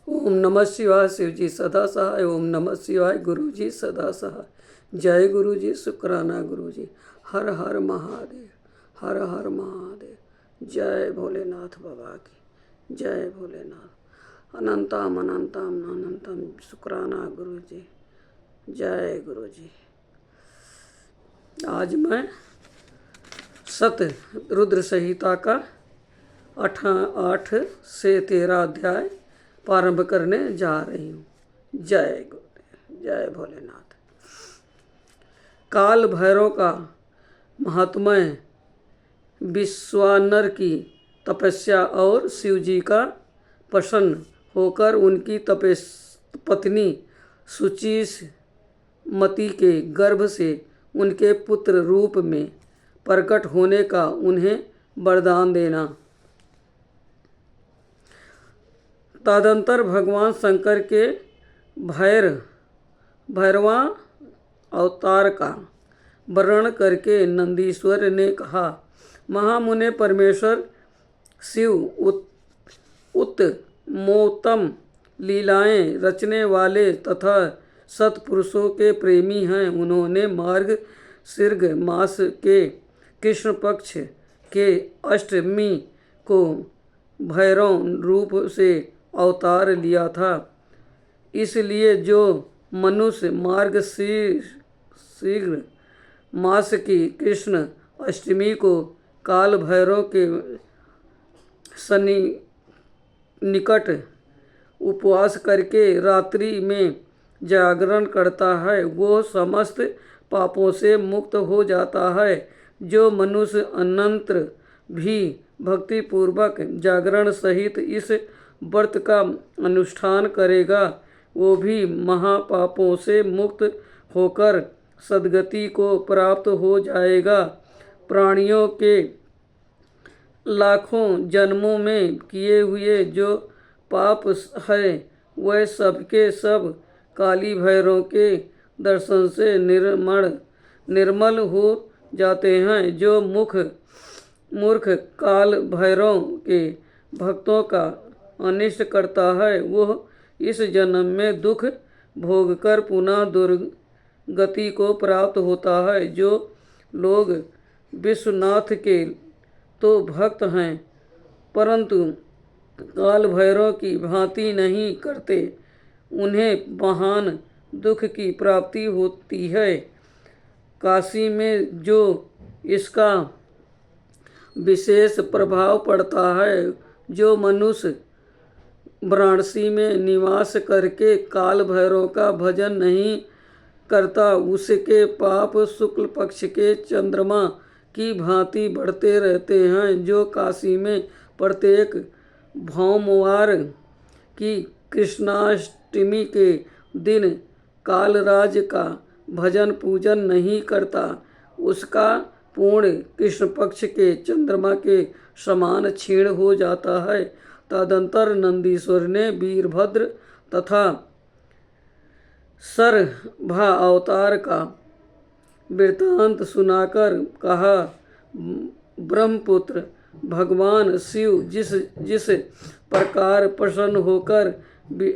ओम नमः शिवाय। शिव जी सदा सहाय। ओम नमः शिवाय। गुरु जी सदा सहाय। जय गुरु जी। शुक्राना गुरु जी। हर हर महादेव। हर हर महादेव। जय भोलेनाथ बाबा की। जय भोलेनाथ। अनंतम अनंतम अनंतम शुक्राना गुरु जी। जय गुरु जी। आज मैं सत रुद्र संहिता का 8 से 13 अध्याय प्रारंभ करने जा रही हूँ। जय गुरुदेव। जय भोलेनाथ। काल भैरव का महात्म्य, विश्वानर की तपस्या और शिव जी का प्रसन्न होकर उनकी पत्नी सुचिस्मती के गर्भ से उनके पुत्र रूप में प्रकट होने का उन्हें वरदान देना। तदंतर भगवान शंकर के भैरवा अवतार का वर्णन करके नंदीश्वर ने कहा, महामुने परमेश्वर शिव उत्तमोत्तम लीलाएं रचने वाले तथा सत्पुरुषों के प्रेमी हैं। उन्होंने मार्ग शीर्ष मास के कृष्ण पक्ष के अष्टमी को भैरव रूप से अवतार लिया था। इसलिए जो मनुष्य मार्ग शीघ्र मास की कृष्ण अष्टमी को काल भैरव के निकट उपवास करके रात्रि में जागरण करता है, वो समस्त पापों से मुक्त हो जाता है। जो मनुष्य अनंतर भी भक्तिपूर्वक जागरण सहित इस व्रत का अनुष्ठान करेगा, वो भी महापापों से मुक्त होकर सद्गति को प्राप्त हो जाएगा। प्राणियों के लाखों जन्मों में किए हुए जो पाप है, वह सबके सब काली भैरव के दर्शन से निर्मल हो जाते हैं। जो मूर्ख काल भैरव के भक्तों का अनिष्ट करता है, वह इस जन्म में दुख भोगकर पुनः दुर्गति को प्राप्त होता है। जो लोग विश्वनाथ के तो भक्त हैं, परंतु काल भैरव की भांति नहीं करते, उन्हें महान दुख की प्राप्ति होती है। काशी में जो इसका विशेष प्रभाव पड़ता है, जो मनुष्य वाराणसी में निवास करके काल भैरव का भजन नहीं करता, उसके पाप शुक्ल पक्ष के चंद्रमा की भांति बढ़ते रहते हैं। जो काशी में प्रत्येक भौमवार की कृष्णाष्टमी के दिन कालराज का भजन पूजन नहीं करता, उसका पूर्ण कृष्ण पक्ष के चंद्रमा के समान क्षीण हो जाता है। तदंतर नंदीश्वर ने वीरभद्र तथा सरभा अवतार का वृत्तांत सुनाकर कहा, ब्रह्मपुत्र भगवान शिव जिस प्रकार प्रसन्न होकर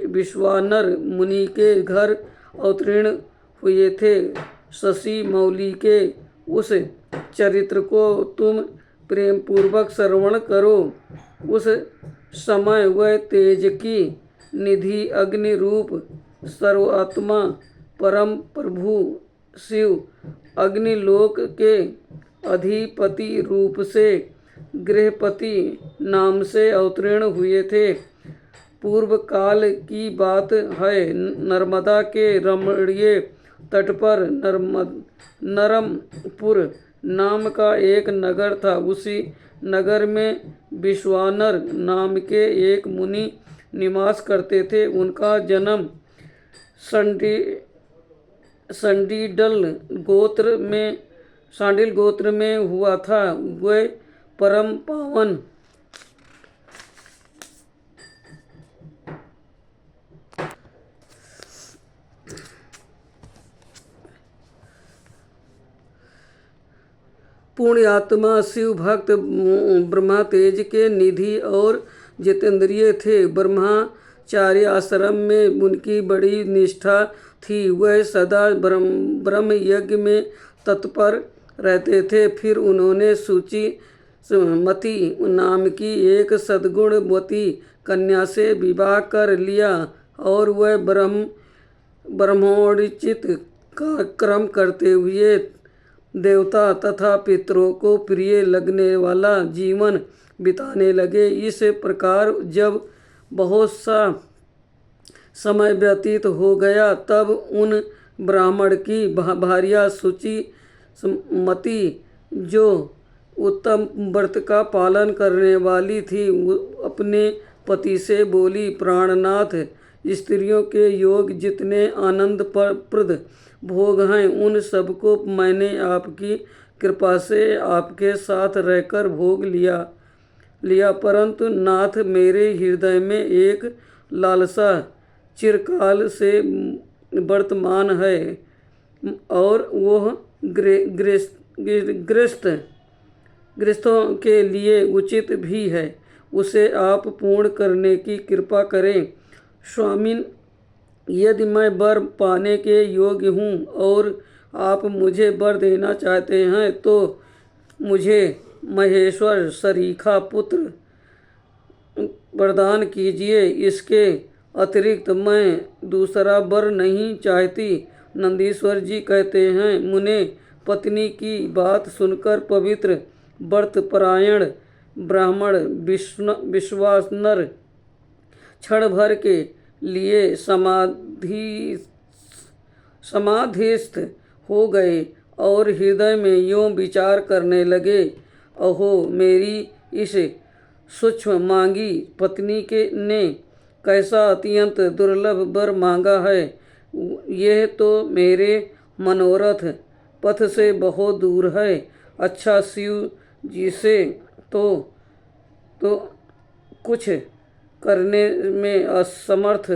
विश्वानर मुनि के घर अवतीर्ण हुए थे, शशि मौली के उस चरित्र को तुम प्रेम पूर्वक श्रवण करो। उस समय वह तेज की निधि अग्नि रूप सर्वात्मा परम प्रभु शिव अग्निलोक के अधिपति रूप से गृहपति नाम से अवतीर्ण हुए थे। पूर्व काल की बात है, नर्मदा के रमणीय तट पर नरमपुर नाम का एक नगर था। उसी नगर में विश्वानर नाम के एक मुनि निवास करते थे। उनका जन्म सांडिल गोत्र में हुआ था। वे परम पावन पुण्यात्मा शिव भक्त ब्रह्मा तेज के निधि और जितेंद्रिय थे। ब्रह्मा चार्य आश्रम में उनकी बड़ी निष्ठा थी। वह सदा ब्रह्म यज्ञ में तत्पर रहते थे। फिर उन्होंने सूची मती नाम की एक सद्गुणवती कन्या से विवाह कर लिया और वह ब्रह्मोचित का क्रम करते हुए देवता तथा पितरों को प्रिय लगने वाला जीवन बिताने लगे। इस प्रकार जब बहुत सा समय व्यतीत हो गया तब उन ब्राह्मण की भार्या शुचि मती जो उत्तम व्रत का पालन करने वाली थी अपने पति से बोली, प्राणनाथ, स्त्रियों के योग जितने आनंद प्रद भोग हैं उन सबको मैंने आपकी कृपा से आपके साथ रहकर भोग लिया परंतु नाथ मेरे हृदय में एक लालसा चिरकाल से वर्तमान है और वह गृहस्थों के लिए उचित भी है। उसे आप पूर्ण करने की कृपा करें। स्वामिन, यदि मैं वर पाने के योग्य हूँ और आप मुझे वर देना चाहते हैं तो मुझे महेश्वर सरीखा पुत्र प्रदान कीजिए। इसके अतिरिक्त मैं दूसरा वर नहीं चाहती। नंदीश्वर जी कहते हैं, मुने पत्नी की बात सुनकर पवित्र व्रतपरायण ब्राह्मण विश्वासनर क्षण भर के लिए समाधिस्थ हो गए और हृदय में यूं विचार करने लगे, अहो मेरी इस सूक्ष्म मांगी पत्नी के ने कैसा अत्यंत दुर्लभ वर मांगा है। यह तो मेरे मनोरथ पथ से बहुत दूर है। अच्छा, शिव जी से तो कुछ करने में असमर्थ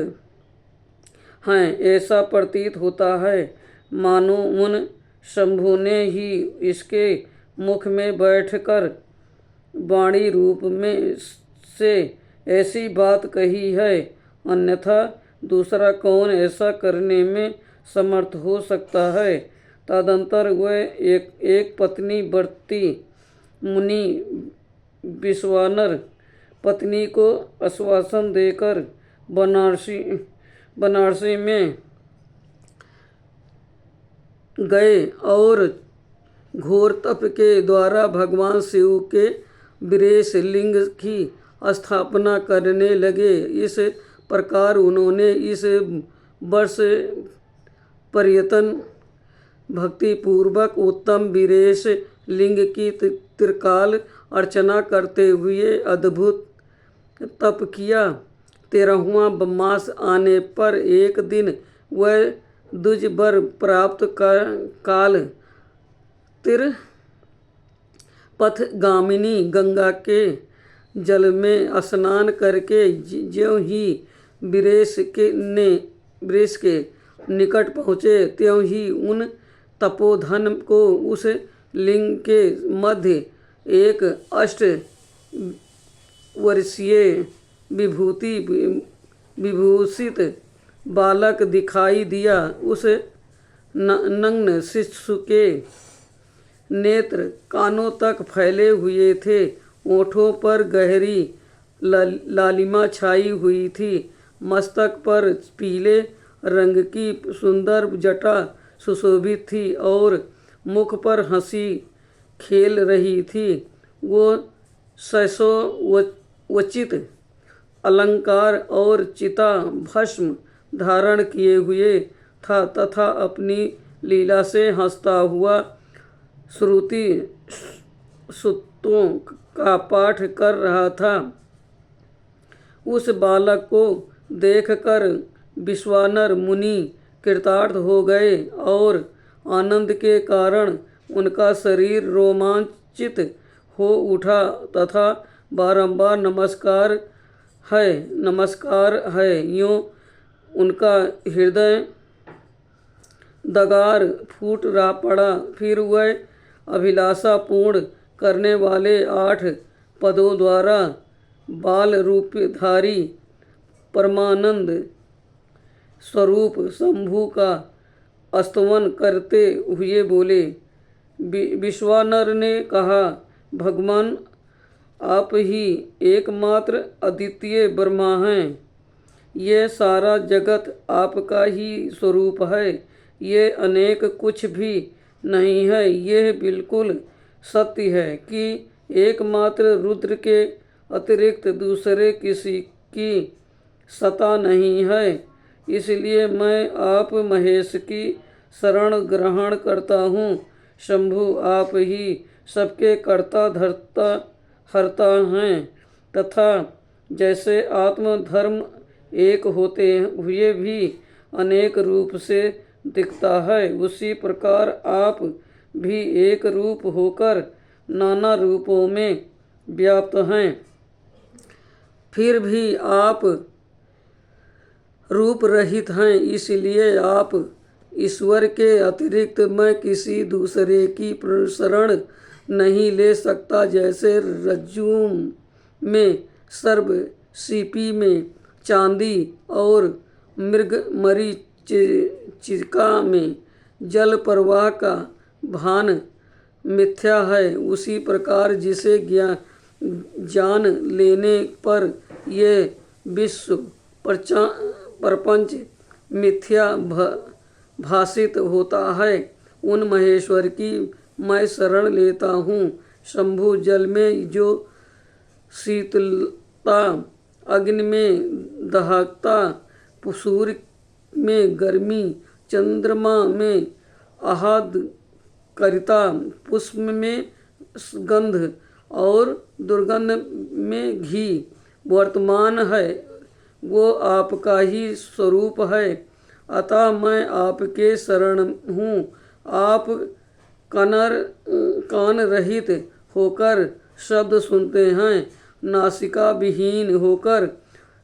हैं ऐसा प्रतीत होता है। मानो उन शंभु ने ही इसके मुख में बैठकर वाणी रूप में से ऐसी बात कही है, अन्यथा दूसरा कौन ऐसा करने में समर्थ हो सकता है। तदंतर वह एक पत्नी व्रती मुनि विश्वानर पत्नी को आश्वासन देकर बनारसी में गए और घोर तप के द्वारा भगवान शिव के विरेश लिंग की स्थापना करने लगे। इस प्रकार उन्होंने इस वर्ष पर्यटन भक्तिपूर्वक उत्तम विरेश लिंग की त्रिकाल अर्चना करते हुए अद्भुत तप किया। 13वां मास आने पर एक दिन वह द्विज वर प्राप्त काल पथगामिनी गंगा के जल में स्नान करके ज्यों ही वृष के निकट पहुँचे त्यों ही उन तपोधन को उस लिंग के मध्य एक 8 वर्षीय विभूषित बालक दिखाई दिया। उस नग्न शिशु के नेत्र कानों तक फैले हुए थे। ओठों पर गहरी लालिमा छाई हुई थी। मस्तक पर पीले रंग की सुंदर जटा सुशोभित थी और मुख पर हंसी खेल रही थी। वो सैसोवचित अलंकार और चिता भस्म धारण किए हुए था तथा अपनी लीला से हंसता हुआ श्रुति सूक्तों का पाठ कर रहा था। उस बालक को देखकर विश्वानर मुनि कृतार्थ हो गए और आनंद के कारण उनका शरीर रोमांचित हो उठा तथा बारंबार नमस्कार है यूं उनका हृदय दगार फूट रहा पड़ा। फिर वह अभिलाषा पूर्ण करने वाले 8 पदों द्वारा बाल रूपधारी परमानंद स्वरूप शंभु का स्तवन करते हुए बोले। विश्वानर ने कहा, भगवान आप ही एकमात्र अद्वितीय ब्रह्मा हैं। ये सारा जगत आपका ही स्वरूप है। ये अनेक कुछ भी नहीं है। यह बिल्कुल सत्य है कि एकमात्र रुद्र के अतिरिक्त दूसरे किसी की सत्ता नहीं है। इसलिए मैं आप महेश की शरण ग्रहण करता हूँ। शंभु आप ही सबके कर्ता धर्ता हरता हैं तथा जैसे आत्मधर्म एक होते हुए भी अनेक रूप से दिखता है, उसी प्रकार आप भी एक रूप होकर नाना रूपों में व्याप्त हैं। फिर भी आप रूप रहित हैं। इसलिए आप ईश्वर के अतिरिक्त मैं किसी दूसरे की शरण नहीं ले सकता। जैसे रज्जु में सर्प, सीपी में चांदी और मरीचिका में जल प्रवाह का भान मिथ्या है, उसी प्रकार जिसे जान लेने पर ये विश्व प्रपंच मिथ्या भाषित होता है, उन महेश्वर की मैं शरण लेता हूँ। शंभु जल में जो शीतलता, अग्नि में दहकता, सूर्य में गर्मी, चंद्रमा में आह्लादकारिता, पुष्प में गंध और दुर्गंध में घी वर्तमान है, वो आपका ही स्वरूप है। अतः मैं आपके शरण हूँ। आप कान रहित होकर शब्द सुनते हैं, नासिका विहीन होकर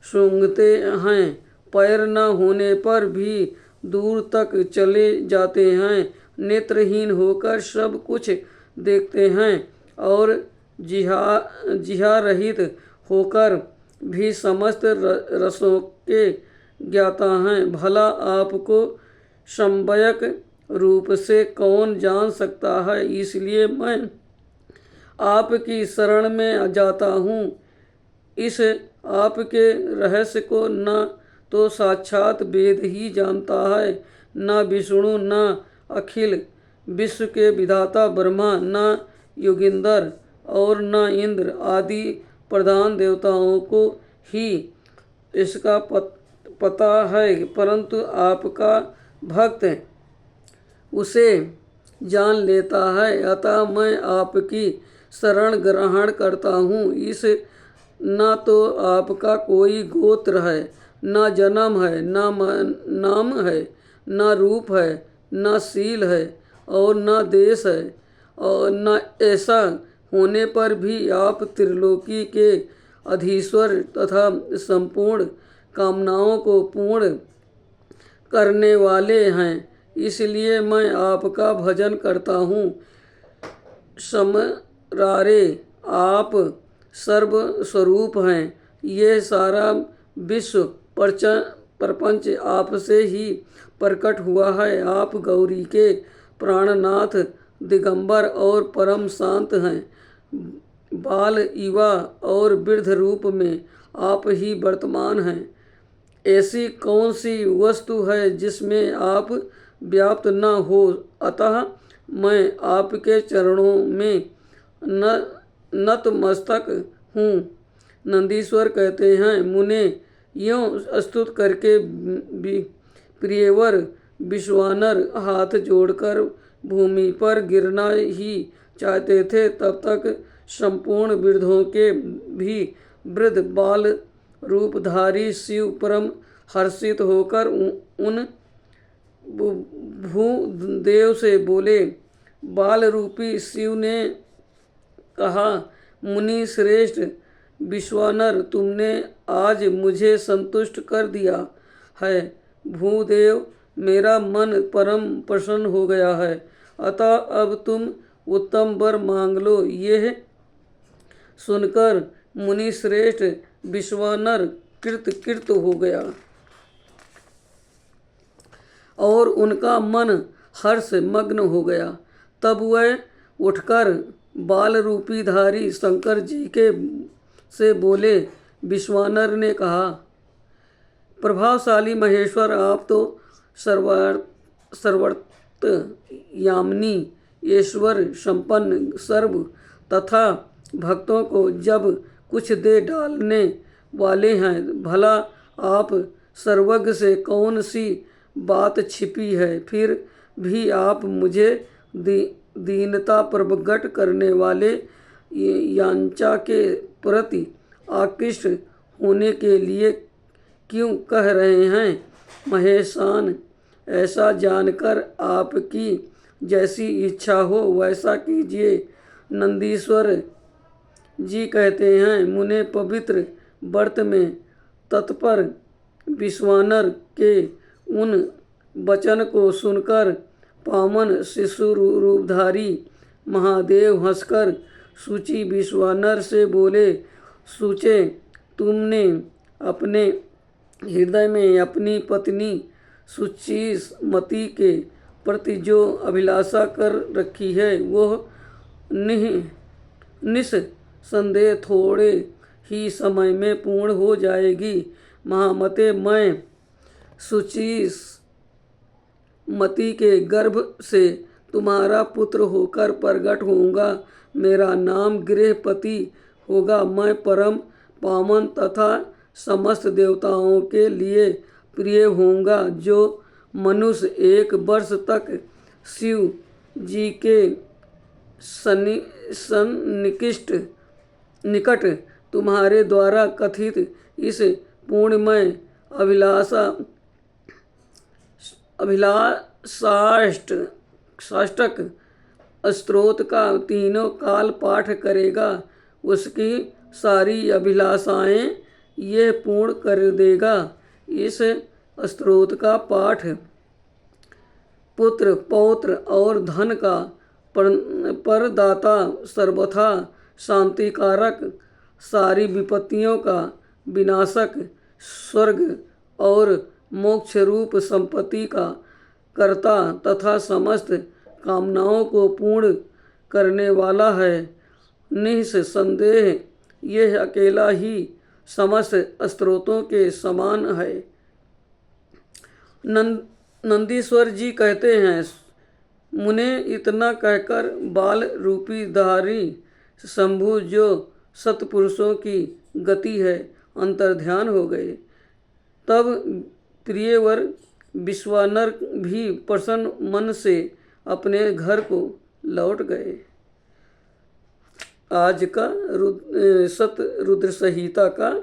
सूंघते हैं, पैर न होने पर भी दूर तक चले जाते हैं, नेत्रहीन होकर सब कुछ देखते हैं और जिह्वा रहित होकर भी समस्त रसों के ज्ञाता हैं। भला आपको सम्यक रूप से कौन जान सकता है? इसलिए मैं आपकी शरण में जाता हूँ। इस आपके रहस्य को न तो साक्षात वेद ही जानता है, न विष्णु, न अखिल विश्व के विधाता ब्रह्मा, न योगींद्र और न इंद्र आदि प्रधान देवताओं को ही इसका पता है, परंतु आपका भक्त उसे जान लेता है। अतः मैं आपकी शरण ग्रहण करता हूँ। इस न तो आपका कोई गोत्र है, न जन्म है, न नाम है, न रूप है, न शील है और न देश है, और न ऐसा होने पर भी आप त्रिलोकी के अधीश्वर तथा संपूर्ण कामनाओं को पूर्ण करने वाले हैं। इसलिए मैं आपका भजन करता हूँ। समरारे आप सर्व स्वरूप हैं। ये सारा विश्व प्रपंच आपसे ही प्रकट हुआ है। आप गौरी के प्राणनाथ, दिगंबर और परम शांत हैं। बाल, युवा और वृद्ध रूप में आप ही वर्तमान हैं। ऐसी कौन सी वस्तु है जिसमें आप व्याप्त न हो? अतः मैं आपके चरणों में नतमस्तक हूँ। नंदीश्वर कहते हैं, मुने यों स्तुत करके प्रियवर विश्वानर हाथ जोड़कर भूमि पर गिरना ही चाहते थे, तब तक संपूर्ण वृद्धों के भी वृद्ध बाल रूपधारी शिव परम हर्षित होकर उन भूदेव से बोले। बाल रूपी शिव ने कहा, मुनि श्रेष्ठ विश्वानर, तुमने आज मुझे संतुष्ट कर दिया है। भूदेव, मेरा मन परम प्रसन्न हो गया है। अतः अब तुम उत्तम वर मांग लो। यह सुनकर मुनि श्रेष्ठ विश्वानर कृत हो गया और उनका मन हर्ष मग्न हो गया। तब वह उठकर बाल रूपी धारी शंकर जी के से बोले। विश्वानर ने कहा, प्रभावशाली महेश्वर, आप तो सर्वत्र यामिनी ईश्वर संपन्न सर्व तथा भक्तों को जब कुछ दे डालने वाले हैं। भला आप सर्वज्ञ से कौन सी बात छिपी है? फिर भी आप मुझे दीनता प्रकट करने वाले यांचा के प्रति आकृष्ट होने के लिए क्यों कह रहे हैं? महेशान, ऐसा जानकर आपकी जैसी इच्छा हो वैसा कीजिए। नंदीश्वर जी कहते हैं, मुने पवित्र व्रत में तत्पर विश्वानर के उन वचन को सुनकर पावन शिशु रूपधारी महादेव हंसकर सूची विश्वानर से बोले, सूचे, तुमने अपने हृदय में अपनी पत्नी सुचीमती के प्रति जो अभिलाषा कर रखी है वह निस्संदेह थोड़े ही समय में पूर्ण हो जाएगी। महामते, मैं सुचीमती के गर्भ से तुम्हारा पुत्र होकर प्रकट होऊंगा। मेरा नाम गृहपति होगा। मैं परम पावन तथा समस्त देवताओं के लिए प्रिय होऊंगा। जो मनुष्य 1 वर्ष तक शिव जी के निकट तुम्हारे द्वारा कथित इस पूर्णमय अभिलाषाष्टक स्तोत्र का तीनों काल पाठ करेगा, उसकी सारी अभिलाषाएं ये पूर्ण कर देगा। इस स्तोत्र का पाठ पुत्र, पौत्र और धन का परदाता, सर्वथा शांतिकारक, सारी विपत्तियों का विनाशक, स्वर्ग और मोक्ष रूप संपत्ति का कर्ता तथा समस्त कामनाओं को पूर्ण करने वाला है। निस्संदेह यह अकेला ही समस्त स्तोत्रों के समान है। नंदीश्वर जी कहते हैं, मुने इतना कहकर बाल रूपी धारी शंभु जो सत्पुरुषों की गति है अंतर्ध्यान हो गए। तब प्रियवर विश्वानर भी प्रसन्न मन से अपने घर को लौट गए। आज का रुद्र संहिता का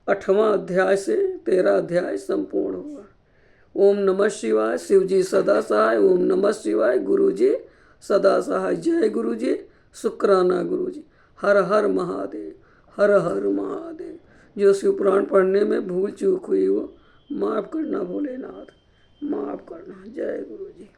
8वां अध्याय से 13 अध्याय संपूर्ण हुआ। ओम नमः शिवाय। शिव जी सदा सहाय। ओम नमः शिवाय। गुरु जी सदा सहाय। जय गुरु जी। शुक्राना गुरु जी। हर हर महादेव। हर हर महादेव। जो शिव पुराण पढ़ने में भूल चूक हुई वो माफ़ करना भोलेनाथ, माफ़ करना। जय गुरु जी।